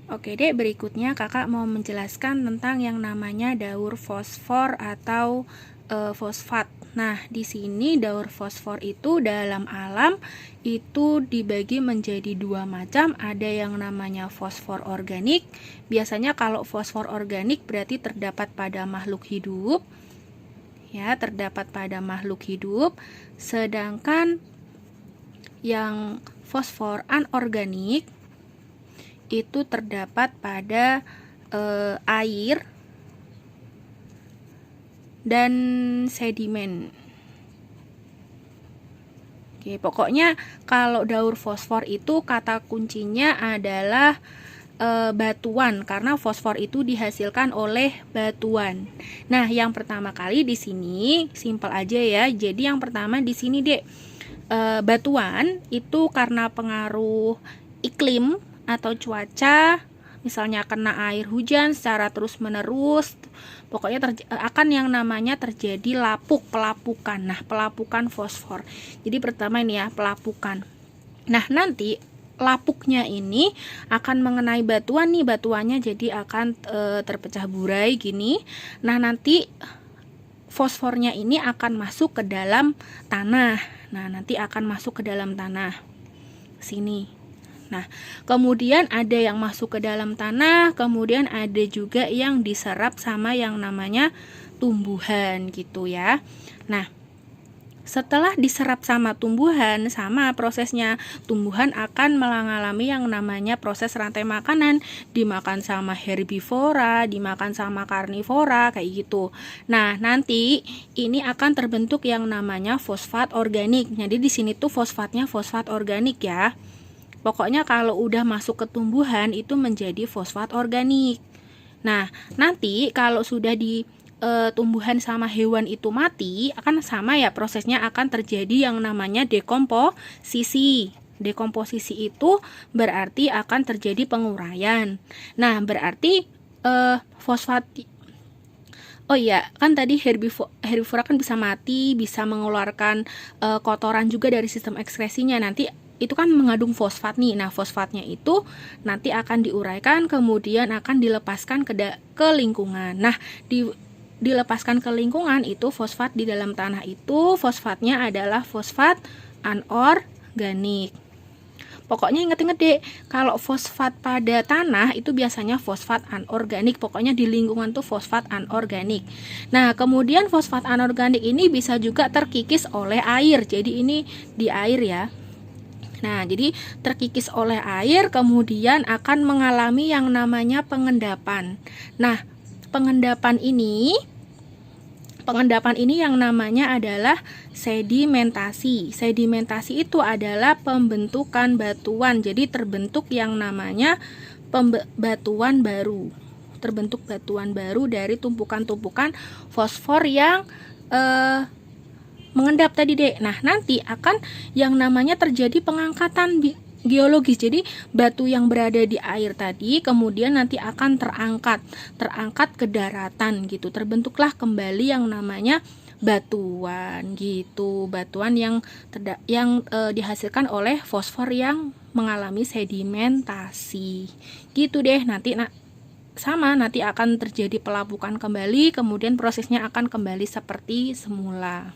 Oke deh, berikutnya kakak mau menjelaskan tentang yang namanya daur fosfor atau fosfat. Nah, di sini daur fosfor itu dalam alam itu dibagi menjadi dua macam. Ada yang namanya fosfor organik. Biasanya kalau fosfor organik berarti terdapat pada makhluk hidup. Ya, terdapat pada makhluk hidup. Sedangkan yang fosfor anorganik itu terdapat pada air dan sedimen. Oke, pokoknya kalau daur fosfor itu kata kuncinya adalah batuan, karena fosfor itu dihasilkan oleh batuan. Nah, yang pertama kali di sini simpel aja ya. Jadi yang pertama di sini dek, batuan itu karena pengaruh iklim atau cuaca, misalnya kena air hujan secara terus menerus, pokoknya akan yang namanya terjadi pelapukan. Nah, pelapukan fosfor. Jadi pertama ini ya, pelapukan. Nah, nanti lapuknya ini akan mengenai batuan nih, batuannya jadi akan terpecah burai gini. Nah, nanti fosfornya ini akan masuk ke dalam tanah. Nah, nanti akan masuk ke dalam tanah sini. Nah, kemudian ada yang masuk ke dalam tanah, kemudian ada juga yang diserap sama yang namanya tumbuhan gitu ya. Nah, setelah diserap sama tumbuhan, sama prosesnya, tumbuhan akan mengalami yang namanya proses rantai makanan, dimakan sama herbivora, dimakan sama karnivora, kayak gitu. Nah, nanti ini akan terbentuk yang namanya fosfat organik. Jadi di sini tuh fosfatnya fosfat organik ya. Pokoknya kalau udah masuk ke tumbuhan itu menjadi fosfat organik. Nah, nanti kalau sudah di tumbuhan sama hewan itu mati, akan sama ya prosesnya, akan terjadi yang namanya dekomposisi. Dekomposisi itu berarti akan terjadi penguraian. Nah, berarti fosfat. Oh iya, kan tadi herbivora kan bisa mati, bisa mengeluarkan kotoran juga dari sistem ekskresinya. Nanti itu kan mengandung fosfat nih. Nah, fosfatnya itu nanti akan diuraikan, kemudian akan dilepaskan ke lingkungan. Nah, dilepaskan ke lingkungan itu fosfat di dalam tanah itu fosfatnya adalah fosfat anorganik. Pokoknya inget-inget deh, kalau fosfat pada tanah itu biasanya fosfat anorganik. Pokoknya di lingkungan tuh fosfat anorganik. Nah, kemudian fosfat anorganik ini bisa juga terkikis oleh air. Jadi ini di air ya. Nah, jadi terkikis oleh air, kemudian akan mengalami yang namanya pengendapan. Nah, pengendapan ini yang namanya adalah sedimentasi. Sedimentasi itu adalah pembentukan batuan. Jadi terbentuk yang namanya batuan baru. Terbentuk batuan baru dari tumpukan-tumpukan fosfor yang mengendap tadi deh. Nah, nanti akan yang namanya terjadi pengangkatan geologis. Jadi batu yang berada di air tadi kemudian nanti akan terangkat ke daratan gitu. Terbentuklah kembali yang namanya batuan gitu. Batuan yang dihasilkan oleh fosfor yang mengalami sedimentasi. Gitu deh. Nanti nanti akan terjadi pelapukan kembali, kemudian prosesnya akan kembali seperti semula.